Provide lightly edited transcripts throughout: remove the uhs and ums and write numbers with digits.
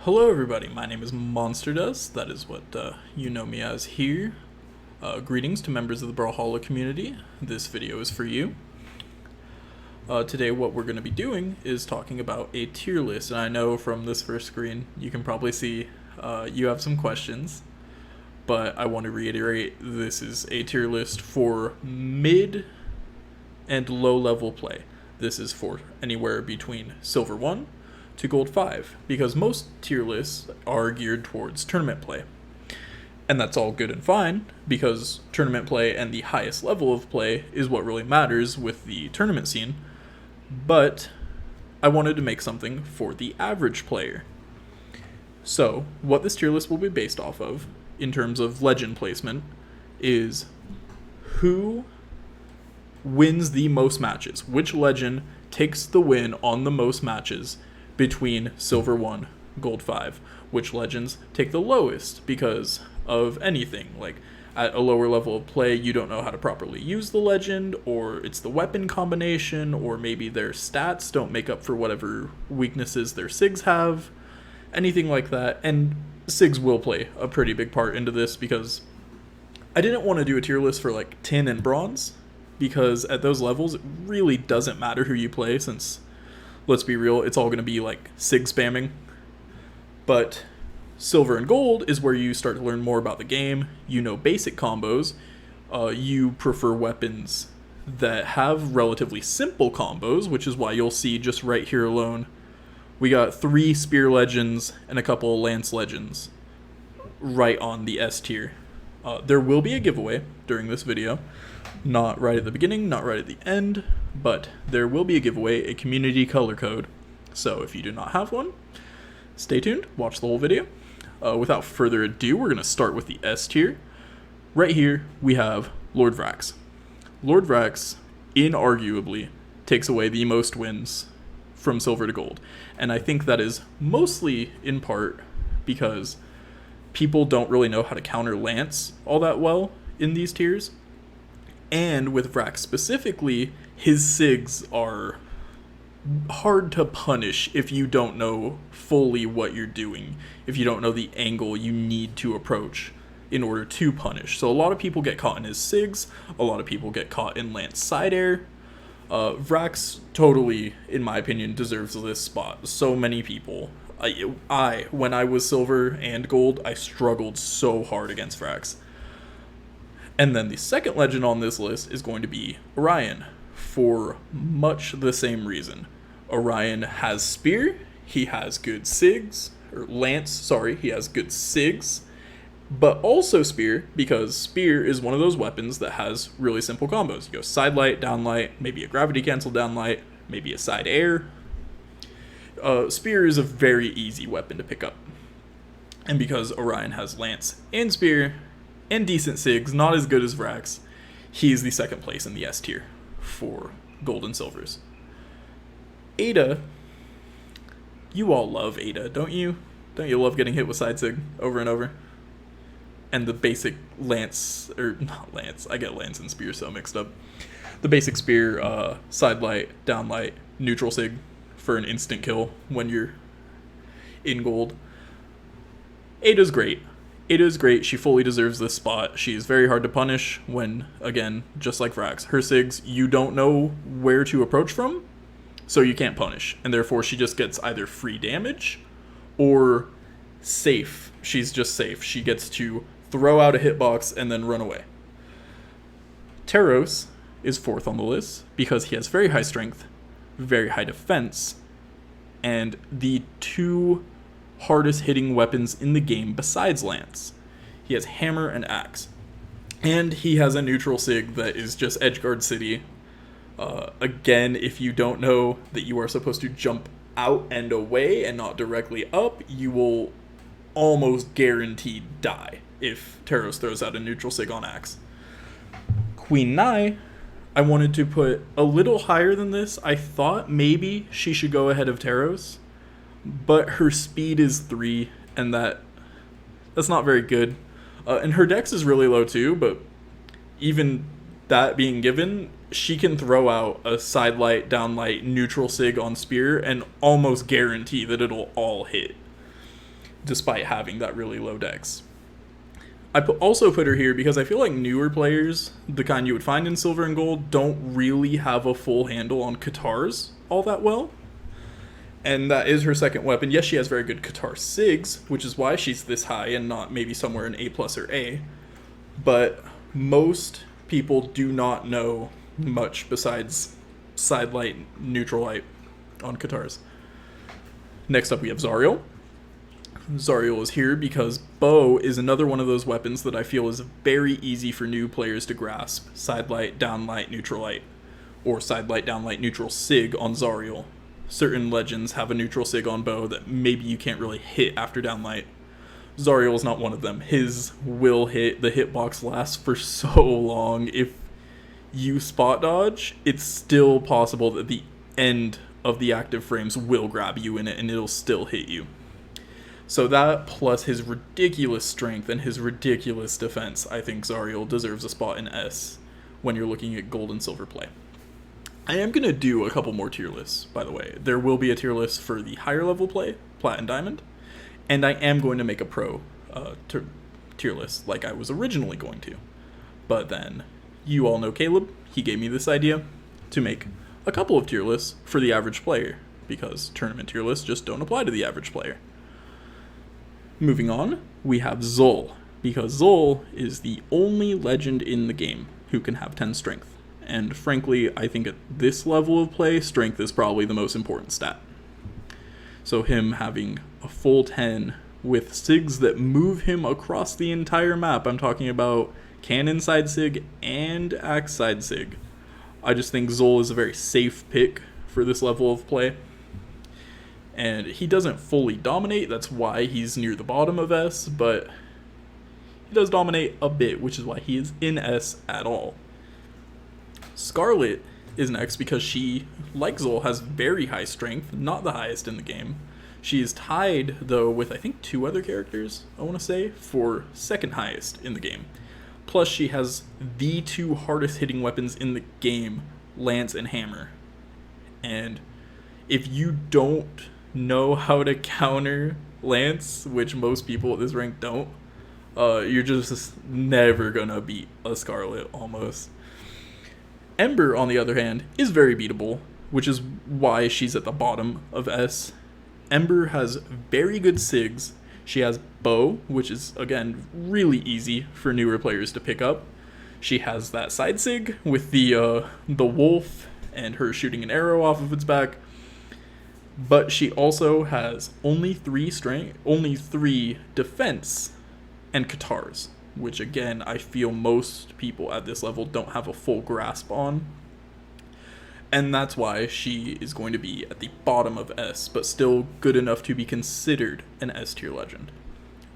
Hello, everybody. My name is Monster Dust. That is what you know me as here. Greetings to members of the Brawlhalla community. This video is for you. Today, what we're going to be doing is talking about a tier list. And I know from this first screen, you can probably see you have some questions. But I want to reiterate, this is a tier list for mid and low level play. This is for anywhere between Silver 1 to Gold 5, because most tier lists are geared towards tournament play. And that's all good and fine, because tournament play and the highest level of play is what really matters with the tournament scene. But I wanted to make something for the average player. So, what this tier list will be based off of, in terms of legend placement, is who wins the most matches. Which legend takes the win on the most matches between Silver 1, Gold 5. Which legends take the lowest because of anything. Like, at a lower level of play, you don't know how to properly use the legend, or it's the weapon combination, or maybe their stats don't make up for whatever weaknesses their SIGs have. Anything like that. And SIGs will play a pretty big part into this, because I didn't want to do a tier list for like tin and bronze, because at those levels it really doesn't matter who you play, since, let's be real, it's all going to be like SIG spamming. But silver and gold is where you start to learn more about the game. You know basic combos. You prefer weapons that have relatively simple combos, which is why you'll see just right here alone, we got 3 spear legends and a couple of lance legends right on the S tier. There will be a giveaway during this video. Not right at the beginning, not right at the end, but there will be a giveaway, a community color code. So if you do not have one, stay tuned, watch the whole video. Without further ado, we're going to start with the S tier. Right here, we have Lord Vrax. Lord Vrax, inarguably, takes away the most wins from silver to gold. And I think that is mostly in part because people don't really know how to counter Lance all that well in these tiers. And with Vrax specifically, his SIGs are hard to punish if you don't know fully what you're doing, if you don't know the angle you need to approach in order to punish. So a lot of people get caught in his SIGs, a lot of people get caught in Lance side air. Vrax totally, in my opinion, deserves this spot. So many people. When I was silver and gold, I struggled so hard against Vrax. And then the second legend on this list is going to be Orion, for much the same reason. Orion has spear, he has good SIGs, or Lance, sorry, he has good SIGs, but also spear, because spear is one of those weapons that has really simple combos. You go side light, down light, maybe a gravity cancel down light, maybe a side air. Spear is a very easy weapon to pick up. And because Orion has Lance and spear, and decent SIGs, not as good as Vrax, he's the second place in the S tier for gold and silvers. Ada, you all love Ada, don't you? Don't you love getting hit with side SIG over and over? And the basic Lance, or not Lance, I get Lance and spear so mixed up. The basic spear, side light, down light, neutral SIG for an instant kill when you're in gold. Ada's great. Ada is great. She fully deserves this spot. She's very hard to punish when, again, just like Vrax, her SIGs, you don't know where to approach from, so you can't punish. And therefore, she just gets either free damage or safe. She's just safe. She gets to throw out a hitbox and then run away. Teros is 4th on the list because he has very high strength, very high defense, and the 2 hardest hitting weapons in the game besides Lance. He has hammer and axe. And he has a neutral SIG that is just Edgeguard City. Again, if you don't know that you are supposed to jump out and away and not directly up, you will almost guaranteed die if Teros throws out a neutral SIG on axe. Queen Nai, I wanted to put a little higher than this. I thought maybe she should go ahead of Teros, but her speed is 3, and that's not very good. And her dex is really low too, but even that being given, she can throw out a side light, down light, neutral SIG on spear and almost guarantee that it'll all hit. despite having that really low dex. Also put her here because I feel like newer players, the kind you would find in Silver and Gold, don't really have a full handle on Katars all that well. And that is her second weapon. Yes, she has very good Katar Sigs, which is why she's this high and not maybe somewhere in A+ or A. But most people do not know much besides side light, neutral light on Katars. Next up we have Zariel. Zariel is here because bow is another one of those weapons that I feel is very easy for new players to grasp. Side light, down light, neutral light, or side light, down light, neutral sig on Zariel. Certain legends have a neutral sig on bow that maybe you can't really hit after down light. Zariel is not one of them. His will hit, the hitbox lasts for so long. If you spot dodge, it's still possible that the end of the active frames will grab you in it and it'll still hit you. So that, plus his ridiculous strength and his ridiculous defense, I think Zariel deserves a spot in S when you're looking at gold and silver play. I am going to do a couple more tier lists, by the way. There will be a tier list for the higher level play, Plat and Diamond, and I am going to make a pro tier list like I was originally going to. But then, you all know Caleb, he gave me this idea to make a couple of tier lists for the average player, because tournament tier lists just don't apply to the average player. Moving on, we have Zol, because Zol is the only legend in the game who can have 10 strength. And frankly, I think at this level of play, strength is probably the most important stat. So him having a full 10 with SIGs that move him across the entire map, I'm talking about cannon side SIG and axe side SIG. I just think Zol is a very safe pick for this level of play. And he doesn't fully dominate, that's why he's near the bottom of S, but he does dominate a bit, which is why he is in S at all. Scarlet is next because she, like Zol, has very high strength, not the highest in the game. She is tied, though, with I think 2 other characters, I want to say, for second highest in the game. Plus, she has the 2 hardest hitting weapons in the game, Lance and Hammer. And if you don't know how to counter Lance, which most people at this rank don't, you're just never gonna beat a Scarlet, almost. Ember, on the other hand, is very beatable, which is why she's at the bottom of S. Ember has very good SIGs. She has bow, which is, again, really easy for newer players to pick up. She has that side SIG with the wolf and her shooting an arrow off of its back. But she also has only 3 strength, only 3 defense, and Katars, which again, I feel most people at this level don't have a full grasp on. And that's why she is going to be at the bottom of S, but still good enough to be considered an S tier legend.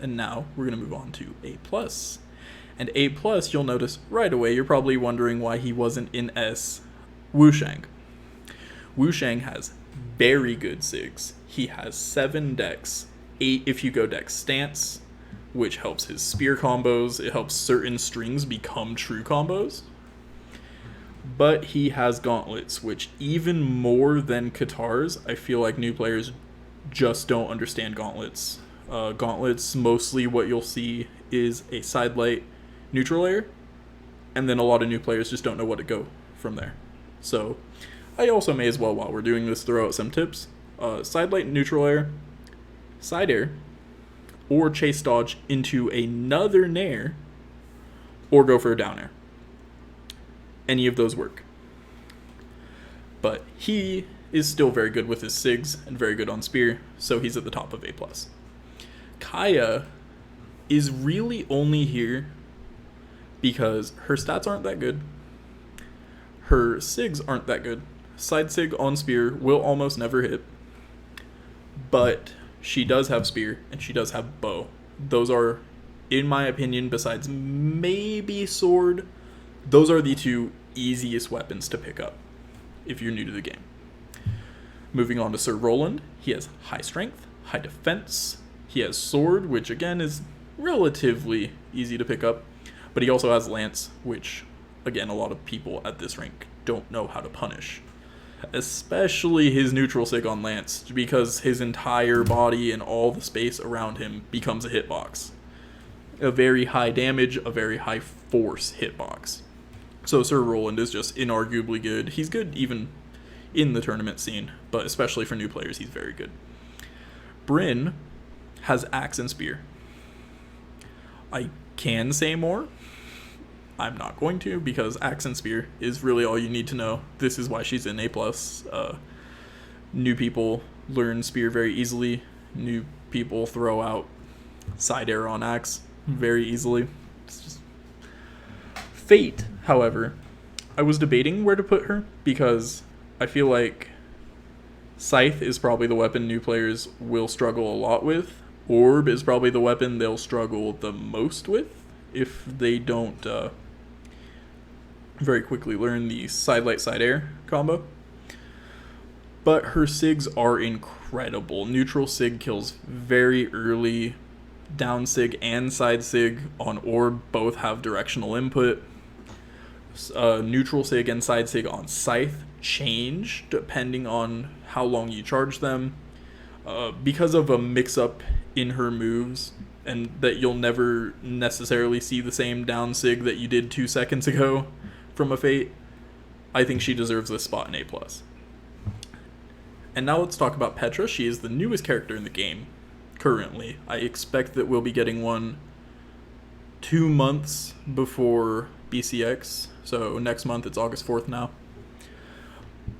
And now we're going to move on to A+. And A+, you'll notice right away, you're probably wondering why he wasn't in S. Wushang. Wushang has very good SIGs. He has 7 dex, 8 if you go dex stance, which helps his spear combos. It helps certain strings become true combos. But he has gauntlets, which even more than Katars, I feel like new players just don't understand gauntlets. Gauntlets, mostly what you'll see is a side light neutral layer, and then a lot of new players just don't know what to go from there. So I also may as well, while we're doing this, throw out some tips. Side light neutral air, side air, or chase dodge into another nair, or go for a down air. Any of those work. But he is still very good with his SIGs and very good on spear, so he's at the top of A+. Kaya is really only here because her stats aren't that good. Her SIGs aren't that good. Side SIG on spear will almost never hit, but she does have spear and she does have bow. Those are, in my opinion, besides maybe sword, those are the 2 easiest weapons to pick up if you're new to the game. Moving on to Sir Roland, he has high strength, high defense, he has sword, which again is relatively easy to pick up, but he also has lance, which again a lot of people at this rank don't know how to punish. especially his neutral sig on Lance, because his entire body and all the space around him becomes a hitbox. A very high damage, a very high force hitbox. So Sir Roland is just inarguably good. He's good even in the tournament scene, but especially for new players, he's very good. Brynn has Axe and Spear. I can say more. I'm not going to, because Axe and Spear is really all you need to know. This is why she's in A+. New people learn Spear very easily. New people throw out side air on Axe very easily. It's just... Fate, however, I was debating where to put her, because I feel like Scythe is probably the weapon new players will struggle a lot with. Orb is probably the weapon they'll struggle the most with if they don't very quickly learn the side light side air combo. But her SIGs are incredible. Neutral SIG kills very early. Down SIG and side SIG on Orb both have directional input. Neutral SIG and side SIG on Scythe change depending on how long you charge them. Because of a mix-up in her moves, and that you'll never necessarily see the same down SIG that you did 2 seconds ago from a Fate, I think she deserves this spot in A+. And now let's talk about Petra. She is the newest character in the game currently. I expect that we'll be getting one 2 months before BCX, so next month. It's August 4th now.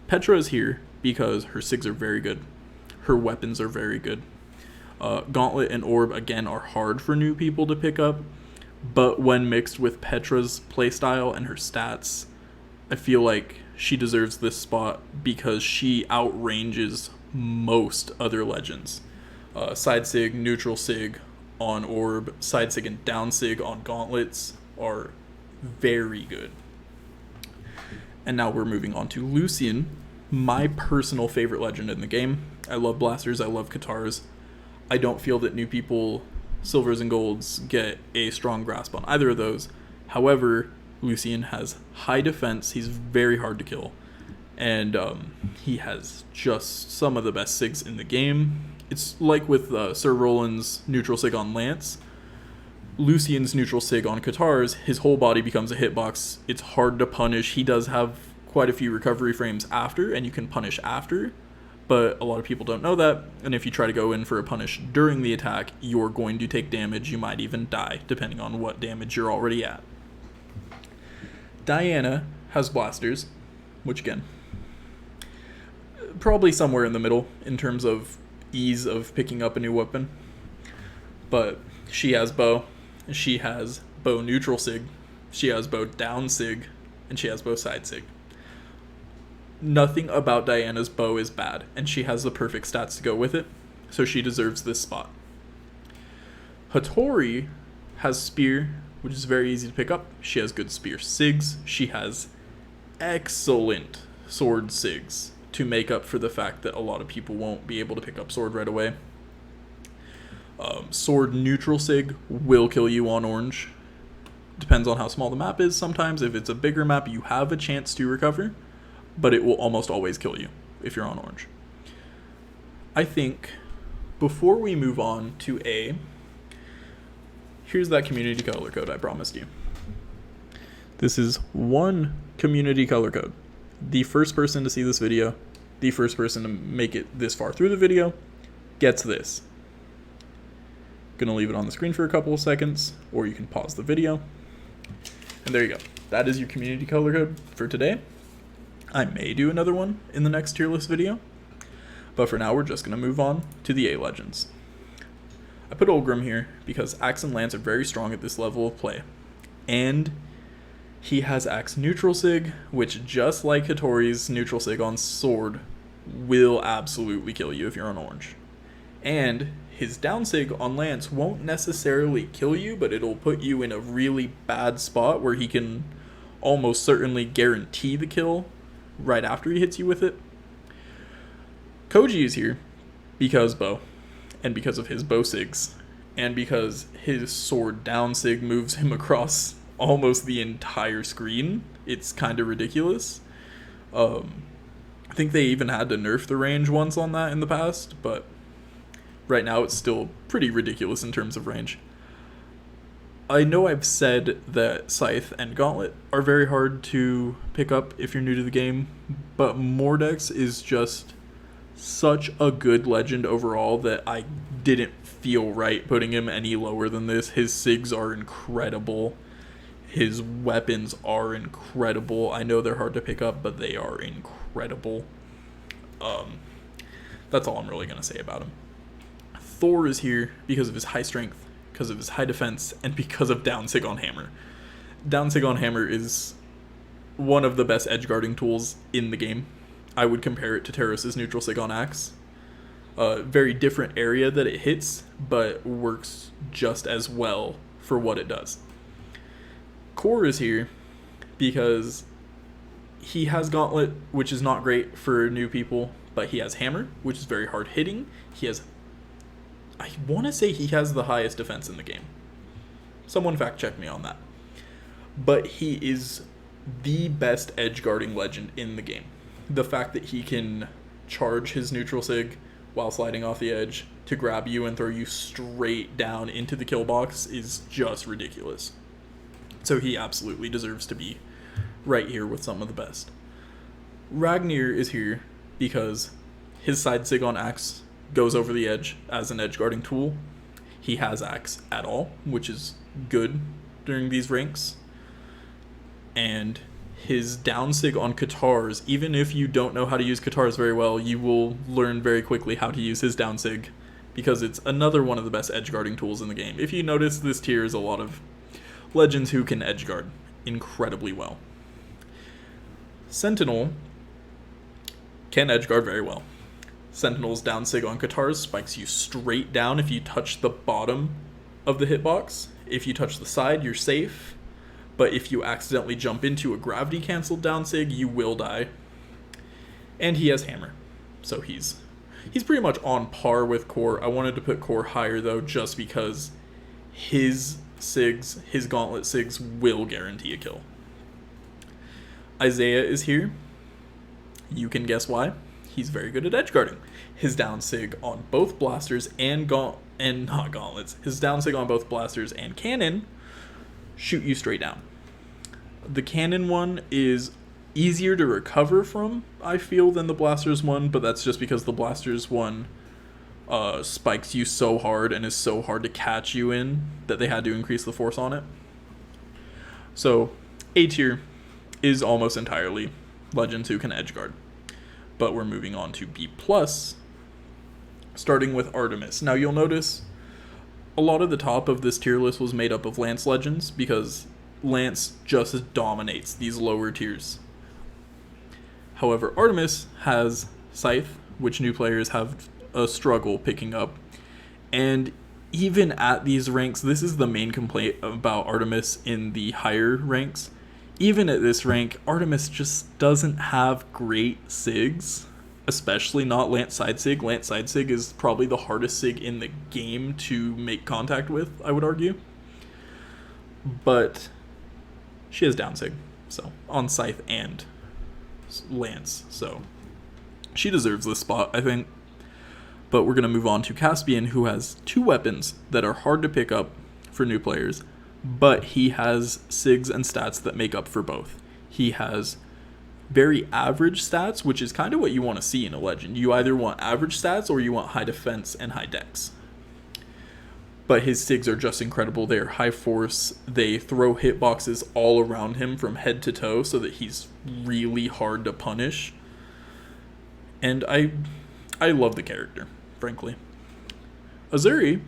Petra is here because her SIGs are very good. Her weapons are very good. Gauntlet and Orb, again, are hard for new people to pick up, but when mixed with Petra's playstyle and her stats, I feel like she deserves this spot because she outranges most other legends. Side SIG, neutral SIG on Orb, side SIG and down SIG on Gauntlets are very good. And now we're moving on to Lucian, my personal favorite legend in the game. I love blasters, I love Katars. I don't feel that new people, silvers and golds, get a strong grasp on either of those. However, Lucian has high defense, he's very hard to kill, and he has just some of the best SIGs in the game. It's like with Sir Roland's neutral SIG on Lance. Lucian's neutral SIG on Katars, his whole body becomes a hitbox. It's hard to punish. He does have quite a few recovery frames after, and you can punish after, but a lot of people don't know that, and if you try to go in for a punish during the attack, you're going to take damage. You might even die, depending on what damage you're already at. Diana has blasters, which again, probably somewhere in the middle in terms of ease of picking up a new weapon, but she has bow, she has bow neutral SIG, she has bow down SIG, and she has bow side SIG. Nothing about Diana's bow is bad, and she has the perfect stats to go with it, so she deserves this spot. Hattori has spear, which is very easy to pick up. She has good spear SIGs. She has excellent sword SIGs to make up for the fact that a lot of people won't be able to pick up sword right away. Sword neutral SIG will kill you on orange. Depends on how small the map is. Sometimes if it's a bigger map, you have a chance to recover, but it will almost always kill you if you're on orange. I think before we move on to A, here's that community color code I promised you. This is one community color code. The first person to see this video, the first person to make it this far through the video, gets this. Gonna leave it on the screen for a couple of seconds, or you can pause the video. And there you go. That is your community color code for today. I may do another one in the next tier list video, but for now we're just going to move on to the A legends. I put Ulgrim here because Axe and Lance are very strong at this level of play, and he has Axe neutral SIG, which just like Hattori's neutral SIG on sword, will absolutely kill you if you're on orange. And his down SIG on Lance won't necessarily kill you, but it'll put you in a really bad spot where he can almost certainly guarantee the kill right after he hits you with it. Koji is here because bow, and because of his bow SIGs, and because his sword down SIG moves him across almost the entire screen. It's kind of ridiculous. I think they even had to nerf the range once on that in the past, but right now it's still pretty ridiculous in terms of range. I know I've said that Scythe and Gauntlet are very hard to pick up if you're new to the game, but Mordex is just such a good legend overall that I didn't feel right putting him any lower than this. His SIGs are incredible. His weapons are incredible. I know they're hard to pick up, but they are incredible. That's all I'm really going to say about him. Thor is here because of his high strength, because of his high defense, and because of down sig on hammer. Down sig on hammer is one of the best edge guarding tools in the game. I would compare it to Terras's neutral sig on axe. Very different area that it hits, but works just as well for what it does. Core is here because he has Gauntlet, which is not great for new people, but he has Hammer, which is very hard hitting. I want to say he has the highest defense in the game. Someone fact check me on that. But he is the best edge guarding legend in the game. The fact that he can charge his neutral sig while sliding off the edge to grab you and throw you straight down into the kill box is just ridiculous. So he absolutely deserves to be right here with some of the best. Ragnir is here because his side sig on axe goes over the edge as an edge guarding tool. He has axe at all, which is good during these ranks. And his down sig on Katars, even if you don't know how to use Katars very well, you will learn very quickly how to use his down sig because it's another one of the best edge guarding tools in the game. If you notice, this tier is a lot of legends who can edge guard incredibly well. Sentinel can edge guard very well. Sentinel's down sig on Katars spikes you straight down if you touch the bottom of the hitbox. If you touch the side, you're safe. But if you accidentally jump into a gravity canceled down sig, you will die. And he has Hammer. So he's pretty much on par with Core. I wanted to put Core higher though, just because his SIGs, his Gauntlet SIGs will guarantee a kill. Isaiah is here. You can guess why. He's very good at edge guarding. His down sig on both blasters and not gauntlets. His down sig on both blasters and cannon shoot you straight down. The cannon one is easier to recover from, I feel, than the blasters one, but that's just because the blasters one spikes you so hard and is so hard to catch you in that they had to increase the force on it. So A tier is almost entirely legends who can edge guard. But we're moving on to B+, starting with Artemis. Now you'll notice a lot of the top of this tier list was made up of Lance legends because Lance just dominates these lower tiers. However, Artemis has Scythe, which new players have a struggle picking up. And even at these ranks, this is the main complaint about Artemis in the higher ranks. Even at this rank, Artemis just doesn't have great SIGs, especially not Lance side sig. Lance side sig is probably the hardest SIG in the game to make contact with, I would argue. But she has down sig, so on Scythe and Lance, so she deserves this spot, I think. But we're going to move on to Caspian, who has two weapons that are hard to pick up for new players, but he has SIGs and stats that make up for both. He has very average stats, which is kind of what you want to see in a legend. You either want average stats or you want high defense and high dex. But his SIGs are just incredible. They are high force. They throw hitboxes all around him from head to toe so that he's really hard to punish. And I love the character, frankly. Azuri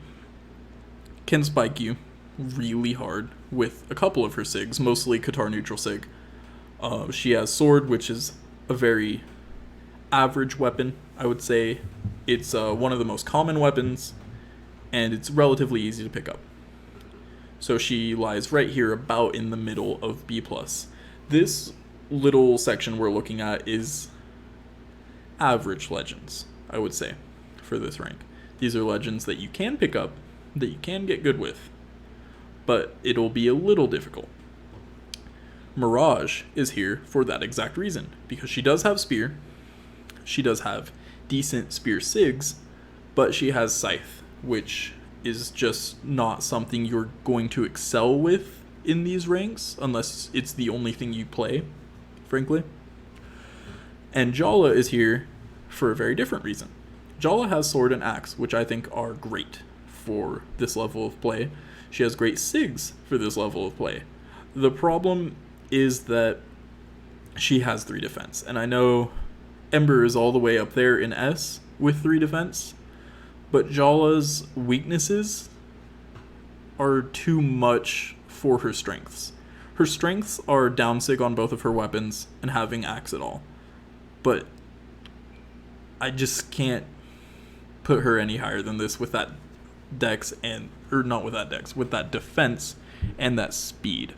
can spike you really hard with a couple of her SIGs, mostly Katar neutral SIG. She has Sword, which is a very average weapon, I would say. It's one of the most common weapons, and it's relatively easy to pick up. So she lies right here about in the middle of B+. This little section we're looking at is average legends, I would say, for this rank. These are legends that you can pick up, that you can get good with, but it'll be a little difficult. Mirage is here for that exact reason, because she does have Spear, She does have decent spear sigs, but she has scythe, which is just not something you're going to excel with in these ranks unless it's the only thing you play, frankly. And Jala is here for a very different reason. Jala has sword and axe, which I think are great for this level of play. She has great sigs for this level of play. The problem is that she has 3 defense, and I know Ember is all the way up there in S with 3 defense, but Jala's weaknesses are too much for her strengths. Her strengths are down sig on both of her weapons and having axe at all, but I just can't put her any higher than this with that dex with that defense and that speed.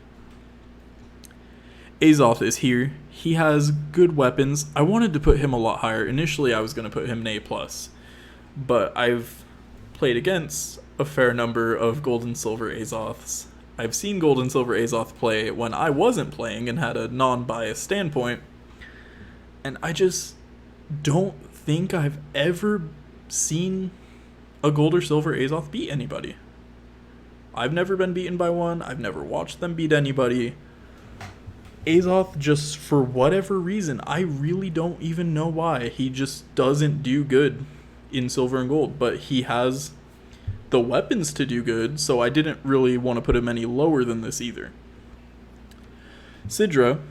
Azoth is here. He has good weapons. I wanted to put him a lot higher. Initially, I was going to put him an A+, but I've played against a fair number of Gold and Silver Azoths. I've seen Gold and Silver Azoth play when I wasn't playing and had a non-biased standpoint, and I just don't think I've ever seen a Gold or Silver Azoth beat anybody. I've never been beaten by one. I've never watched them beat anybody. Azoth, just for whatever reason, I really don't even know why, he just doesn't do good in Silver and Gold, but he has the weapons to do good, so I didn't really want to put him any lower than this either. Sidra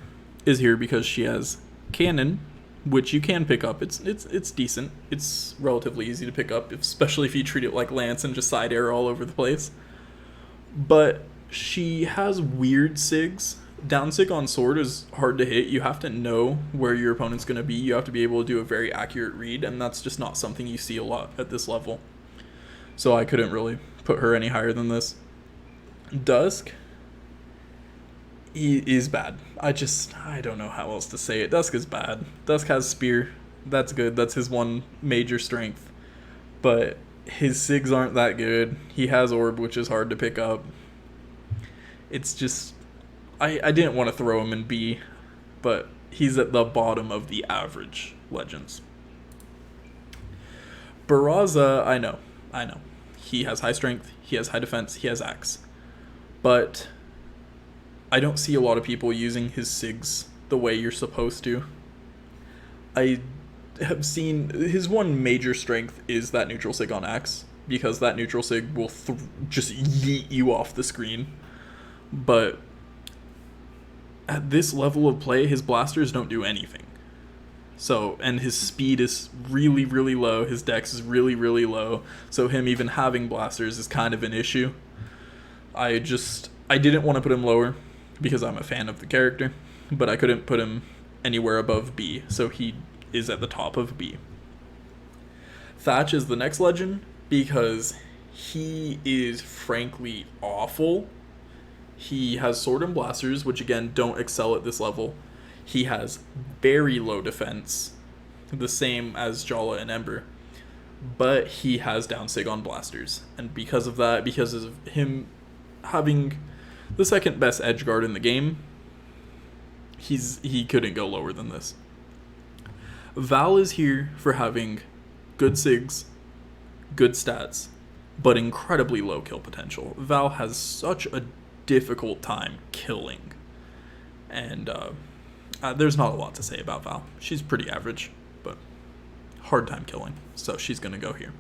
is here because she has Cannon, which you can pick up. It's decent. It's relatively easy to pick up, especially if you treat it like Lance and just side arrow all over the place. But she has weird sigs. Down sig on sword is hard to hit. You have to know where your opponent's going to be. You have to be able to do a very accurate read, and that's just not something you see a lot at this level. So I couldn't really put her any higher than this. Dusk is bad. I don't know how else to say it. Dusk is bad. Dusk has spear. That's good. That's his one major strength. But his sigs aren't that good. He has orb, which is hard to pick up. It's just... I didn't want to throw him in B, but he's at the bottom of the average legends. Barraza, I know. He has high strength, he has high defense, he has axe. But I don't see a lot of people using his sigs the way you're supposed to. I have seen his one major strength is that neutral sig on axe, because that neutral sig will just yeet you off the screen. But at this level of play, his blasters don't do anything. So, and his speed is really, really low. His dex is really, really low. So him even having blasters is kind of an issue. I didn't want to put him lower because I'm a fan of the character, but I couldn't put him anywhere above B, so he is at the top of B. Thatch is the next legend because he is frankly awful. He has sword and blasters, which again don't excel at this level. He has very low defense, the same as Jala and Ember, but he has down sig on blasters. And because of that, because of him having the second best edge guard in the game, he couldn't go lower than this. Val is here for having good sigs, good stats, but incredibly low kill potential. Val has such a difficult time killing, and there's not a lot to say about Val. She's pretty average, but hard time killing, so she's gonna go here.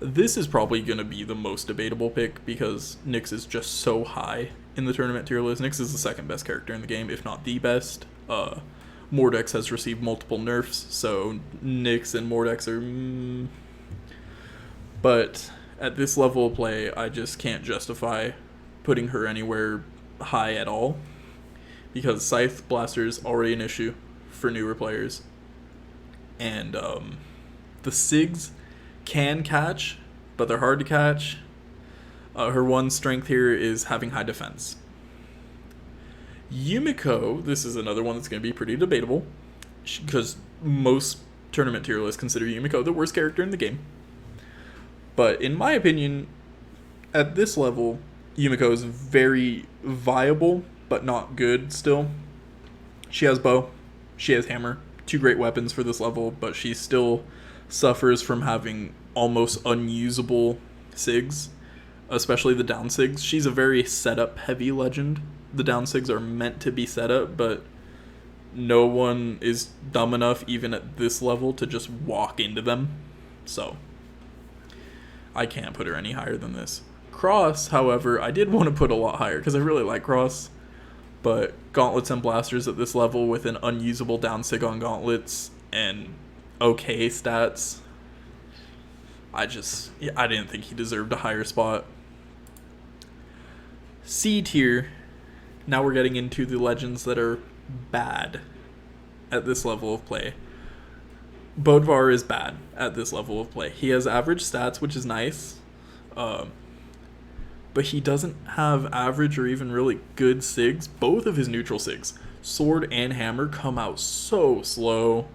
This is probably gonna be the most debatable pick because Nyx is just so high in the tournament tier list. Nyx is the second best character in the game, if not the best. Mordex has received multiple nerfs, so Nyx and Mordex are but at this level of play, I just can't justify putting her anywhere high at all, because Scythe Blaster is already an issue for newer players, and the SIGs can catch, but they're hard to catch. Her one strength here is having high defense. Yumiko, this is another one that's going to be pretty debatable, because most tournament tier lists consider Yumiko the worst character in the game. But in my opinion, at this level, Yumiko is very viable, but not good still. She has bow, she has hammer, two great weapons for this level, but she still suffers from having almost unusable SIGs, especially the down SIGs. She's a very setup heavy legend. The down SIGs are meant to be setup, but no one is dumb enough, even at this level, to just walk into them. So I can't put her any higher than this. Cross, however, I did want to put a lot higher because I really like Cross. But Gauntlets and Blasters at this level with an unusable down SIG on Gauntlets and okay stats, I didn't think he deserved a higher spot. C tier, now we're getting into the legends that are bad at this level of play. Bodvar is bad at this level of play. He has average stats, which is nice. But he doesn't have average or even really good SIGs. Both of his neutral SIGs, Sword and Hammer, come out so slow.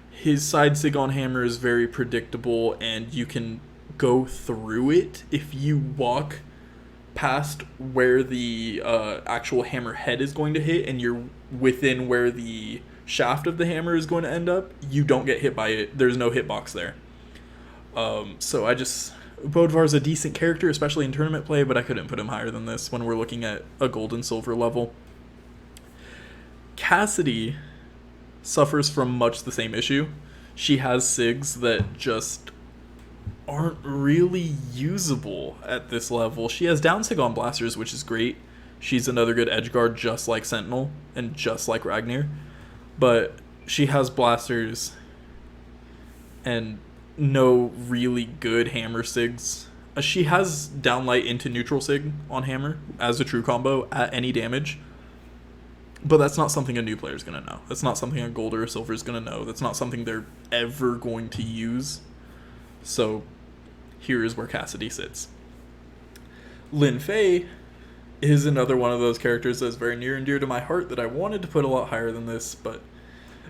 His side SIG on Hammer is very predictable, and you can go through it if you walk past where the actual hammer head is going to hit and you're within where the shaft of the hammer is going to end up. You don't get hit by it. There's no hitbox there. Bodvar's a decent character, especially in tournament play, but I couldn't put him higher than this when we're looking at a gold and silver level. Cassidy suffers from much the same issue. She has SIGs that just aren't really usable at this level. She has down SIG on Blasters, which is great. She's another good edgeguard, just like Sentinel and just like Ragnir. But she has Blasters and no really good hammer SIGs. She has downlight into neutral SIG on hammer as a true combo at any damage. But that's not something a new player is going to know. That's not something a gold or a silver is going to know. That's not something they're ever going to use. So here is where Cassidy sits. Lin Fei is another one of those characters that's very near and dear to my heart that I wanted to put a lot higher than this, but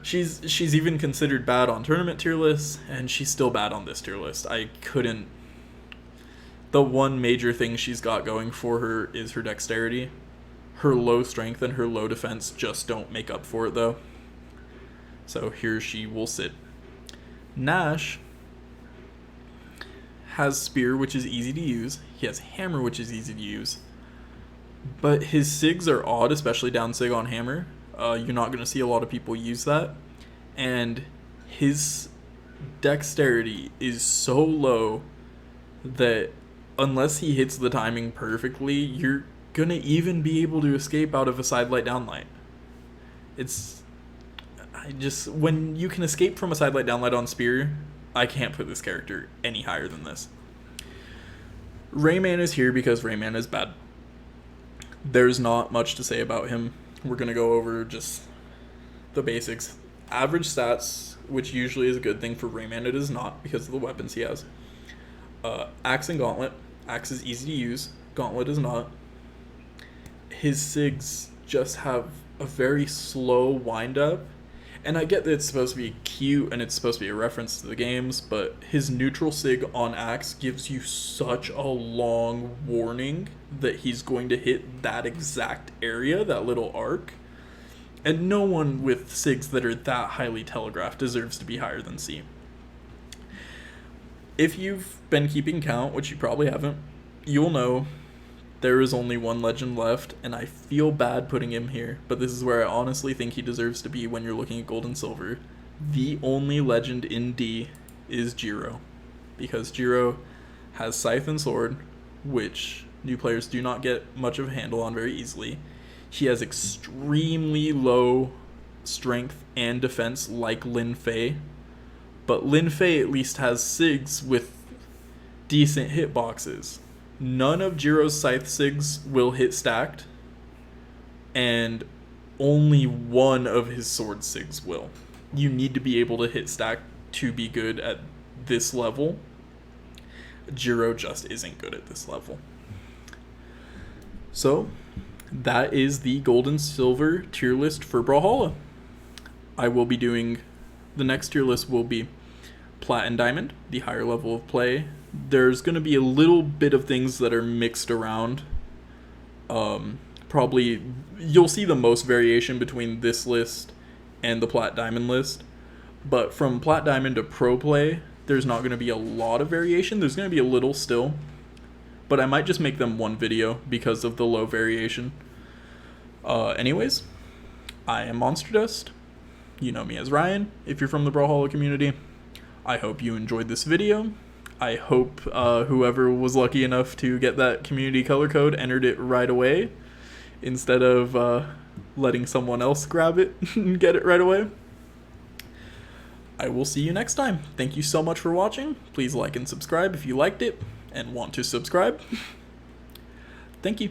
she's even considered bad on tournament tier lists, and she's still bad on this tier list. The one major thing she's got going for her is her dexterity. Her low strength and her low defense just don't make up for it, though. So here she will sit. Nash has Spear, which is easy to use. He has Hammer, which is easy to use. But his SIGs are odd, especially down SIG on Hammer. You're not going to see a lot of people use that. And his dexterity is so low that unless he hits the timing perfectly, you're going to even be able to escape out of a side light down light. When you can escape from a side light down light on Spear, I can't put this character any higher than this. Rayman is here because Rayman is bad. There's not much to say about him. We're going to go over just the basics. Average stats, which usually is a good thing for Rayman, it is not because of the weapons he has. Axe and Gauntlet. Axe is easy to use. Gauntlet is not. His SIGs just have a very slow wind-up. And I get that it's supposed to be cute and it's supposed to be a reference to the games, but his neutral SIG on Axe gives you such a long warning that he's going to hit that exact area, that little arc. And no one with SIGs that are that highly telegraphed deserves to be higher than C. If you've been keeping count, which you probably haven't, you'll know there is only one legend left, and I feel bad putting him here, but this is where I honestly think he deserves to be when you're looking at gold and silver. The only legend in D is Jiro, because Jiro has Scythe and Sword, which new players do not get much of a handle on very easily. He has extremely low strength and defense like Lin Fei, but Lin Fei at least has SIGs with decent hitboxes. None of Jiro's Scythe SIGs will hit stacked, and only one of his Sword SIGs will. You need to be able to hit stacked to be good at this level. Jiro just isn't good at this level. So, that is the gold and silver tier list for Brawlhalla. I will be doing, the next tier list will be Plat and Diamond, the higher level of play. There's going to be a little bit of things that are mixed around. Probably, you'll see the most variation between this list and the Plat Diamond list. But from Plat Diamond to Pro Play, there's not going to be a lot of variation. There's going to be a little still, but I might just make them one video because of the low variation. Anyways, I am Monster Dust. You know me as Ryan, if you're from the Brawlhalla community. I hope you enjoyed this video. I hope whoever was lucky enough to get that community color code entered it right away, instead of letting someone else grab it and get it right away. I will see you next time. Thank you so much for watching. Please like and subscribe if you liked it and want to subscribe. Thank you.